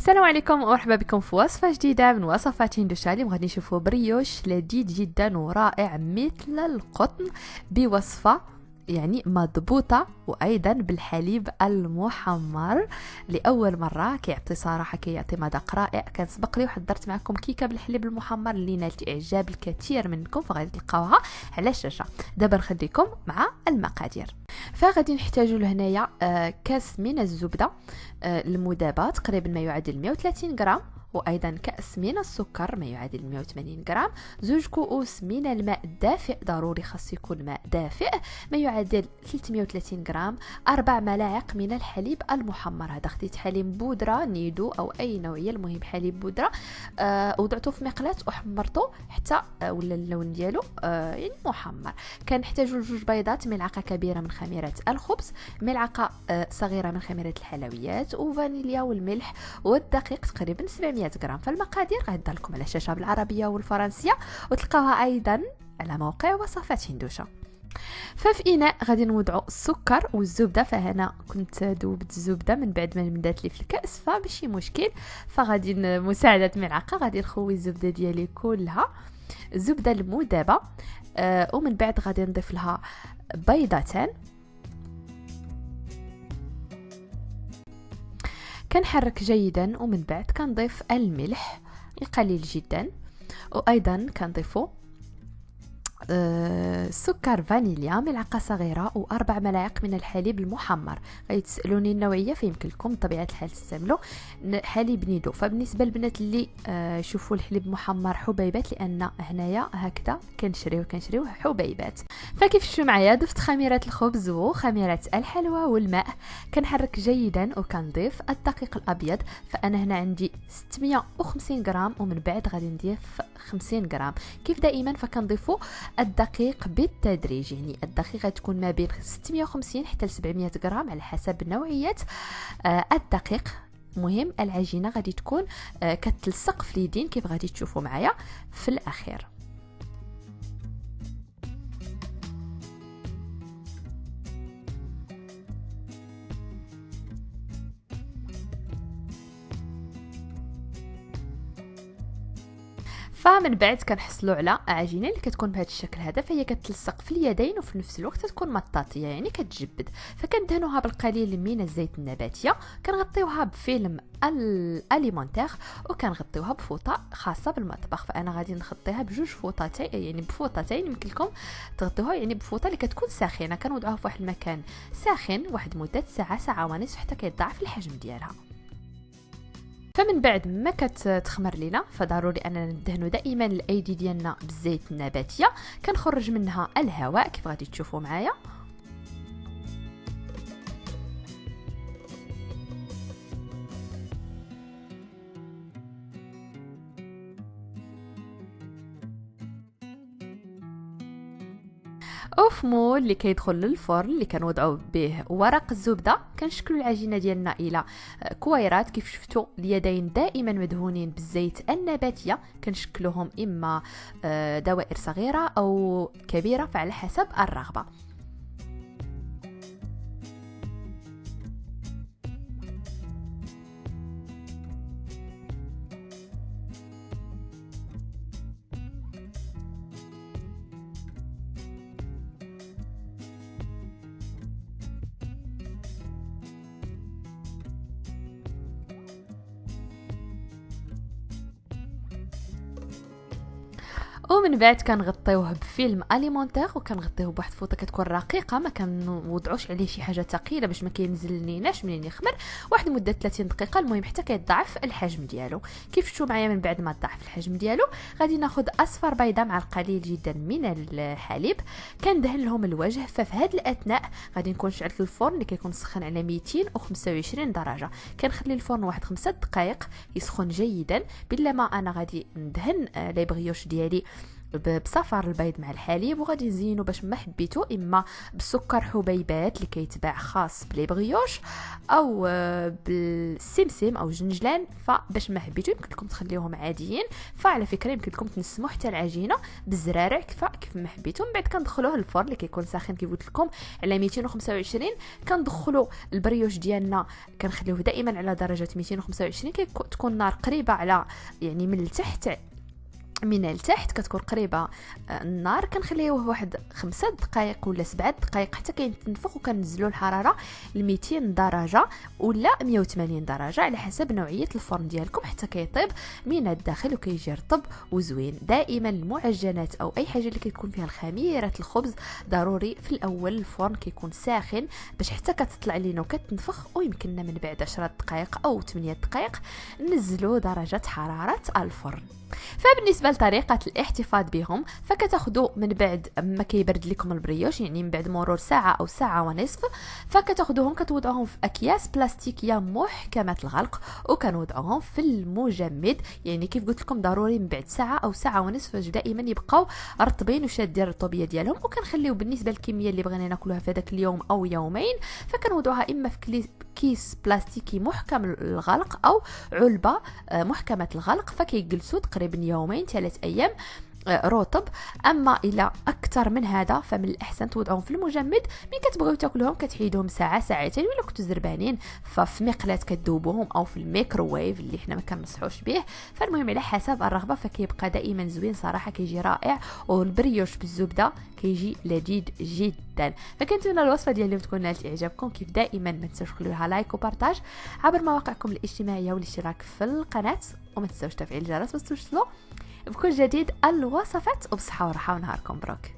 السلام عليكم ومرحبا بكم في وصفة جديدة من وصفات هندوشا. اليوم غادي نشوفوا بريوش لذيذ جدا ورائع مثل القطن بوصفة يعني مضبوطة وأيضا بالحليب المحمر لأول مرة. كيعطي مذاق رائع. كان سبق لي وحضرت معكم كيكة بالحليب المحمر اللي نالت إعجاب الكثير منكم، فغادي تلقاوها على الشاشة. دابا نخليكم مع المقادير. فغادي نحتاجوا لهنايا كاس من الزبدة المذابة تقريبا ما يعادل 130 غرام، وايضا كاس من السكر ما يعادل 180 غرام، 2 كؤوس من الماء الدافئ، ضروري خاص يكون ماء دافئ ما يعادل 330 غرام، 4 ملاعق من الحليب المحمر. هذا خديت حليب بودره نيدو او اي نوعيه، المهم حليب بودره. وضعته في مقلاة وحمرته حتى ولا اللون ديالو يعني محمر. كنحتاجوا 2 بيضات، ملعقه كبيره من خميره الخبز، ملعقه صغيره من خميره الحلويات، وفانيليا والملح والدقيق تقريبا 700 غرام. فالمقادير غنضع لكم على الشاشه بالعربيه والفرنسيه، وتلقاوها ايضا على موقع وصفات هندوشا. ففي اناء غادي نوضعوا السكر والزبده. فهنا كنت ذوبت الزبده من بعد ما مدات لي في الكاس، فماشي مشكل. فغادي مساعده ملعقه غادي نخوي الزبده ديالي كلها، الزبده المذابه. ومن بعد غادي نضيف لها بيضتان، كنحرك جيدا، ومن بعد كنضيف الملح القليل جدا، وايضا كنضيفو سكر فانيليا ملعقه صغيره، و4 ملاعق من الحليب المحمر. غادي تسالوني النوعيه، فيمكن لكم بطبيعه الحال تستعملوا حليب نيدو. فبالنسبه للبنات اللي يشوفوا الحليب محمر حبيبات، لان هنايا هكذا كنشريو حبيبات. فكيف شفتوا معايا ضفت خميره الخبز وخميره الحلوى والماء، كنحرك جيدا وكنضيف الدقيق الابيض. فانا هنا عندي 650 غرام، ومن بعد غادي نضيف 50 غرام. كيف دائما فكنضيفوا الدقيق بالتدريج، يعني الدقيق غتكون ما بين 650 حتى 700 غرام على حسب نوعيه الدقيق. مهم العجينه غادي تكون كتلصق في اليدين كيف غادي تشوفوا معايا في الاخير. فمن بعد كنحصلوا على عجينه اللي كتكون بهذا الشكل هذا، فهي كتلصق في اليدين وفي نفس الوقت تكون مطاطيه يعني كتجبد. فكندهنوها بالقليل من الزيت النباتيه، كنغطيوها بفيلم الاليمونتير، وكنغطيوها بفوطه خاصه بالمطبخ. فانا غادي نغطيها بجوج فوطتين، يعني بفوطتين يمكن لكم تغطيوها يعني بفوطه اللي كتكون ساخنه. كنوضعوها في واحد المكان ساخن واحد مده ساعه ونصف حتى كيتضاعف الحجم ديالها. فمن بعد ما كتخمر لينا، فضروري اننا ندهنوا دائما الايدي ديالنا بالزيت النباتيه. كنخرج منها الهواء كيف غادي تشوفوا معايا. وفي مول اللي كيدخل للفرن اللي كنوضعوا به ورق الزبده، كنشكلوا العجينه ديالنا الى كويرات. كيف شفتوا اليدين دائما مدهونين بالزيت النباتيه، كنشكلوهم اما دوائر صغيره او كبيره فعلى حسب الرغبه. ومن بعد كنغطيوه بفيلم اليمونتير، وكنغطيوه بواحد فوطه كتكون رقيقه، ما كنوضعوش عليه شي حاجه ثقيله باش ما كينزلنيناش منين يخمر. واحد مده 30 دقيقه، المهم حتى كيتضاعف الحجم ديالو. كيف شفتوا معايا من بعد ما ضاعف الحجم ديالو، غادي ناخذ اصفر بيضه مع القليل جدا من الحليب، كندهن لهم الوجه. ففي هذا الاثناء غادي نكون شعلت الفرن اللي كيكون سخن على 225 درجه. كنخلي الفرن واحد 5 دقائق يسخن جيدا. بلا ما انا غادي ندهن لي بغيوش ديالي بصفار البيض مع الحليب، وغادي نزينو باش ما حبيتو اما بالسكر حبيبات اللي كيتباع خاص بلي بريوش، او بالسمسم او جنجلان. فباش ما حبيتو يمكن لكم تخليوهم عاديين. فعلى فكره يمكن لكم تنسموا حتى العجينه بالزرارع كيف ما حبيتو. من بعد كندخلوه للفرن اللي كيكون ساخن كيف قلت لكم على 225. كندخلوا البريوش ديالنا كنخليوه دائما على درجه 225، كتكون النار قريبه على يعني من التحت كتكون قريبه النار. كنخليوه واحد 5 دقائق ولا 7 دقائق حتى كيتنفخ، وكنزلوا الحراره ل 200 درجه ولا 180 درجه على حسب نوعيه الفرن ديالكم حتى كيطيب من الداخل وكيجي رطب وزوين. دائما المعجنات او اي حاجه اللي كتكون فيها الخميره الخبز ضروري في الاول الفرن كيكون ساخن باش حتى كتطلع لينا وكتنفخ، ويمكننا من بعد 10 دقائق او 8 دقائق نزلوا درجه حراره الفرن. فبالنسبه لطريقه الاحتفاظ بهم، فكتاخذوا من بعد ما كيبرد لكم البريوش، يعني من بعد مرور ساعه او ساعه ونصف، فكتاخذوهم كتوضعوهم في اكياس بلاستيكيه محكمه الغلق وكنوضعوهم في المجمد. يعني كيف قلت لكم ضروري من بعد ساعه او ساعه ونصف دائما يبقاو رطبين وشادين الرطوبيه ديالهم. وكنخليو بالنسبه للكميه اللي بغينا ناكلوها في هذاك اليوم او يومين، فكنوضعوها اما في كيس بلاستيكي محكم الغلق او علبه محكمه الغلق، فكيجلسوا تقريبا يومين 3 ايام رطب. اما الى اكثر من هذا فمن الاحسن توضعوهم في المجمد. ملي كتبغيو تاكلوهم كتحيدوهم ساعه ساعتين، ولا كنتو زربانين ففي مقلاة كتذوبوهم او في الميكروويف اللي حنا ما كنصحوش به. فالمهم على حسب الرغبه، فكيبقى دائما زوين صراحه، كيجي رائع. والبريوش بالزبده كيجي لذيذ جدا. فكنتمنى الوصفه ديال اليوم تكون نالت اعجابكم. كيف دائما ما تنساوش خلوها لايك وبارطاج عبر مواقعكم الاجتماعيه والاشتراك في القناه، وما تنساوش تفعيل الجرس باش توصلوا بكل جديد الوصفات. وبصحة وراحة ونهاركم مبروك.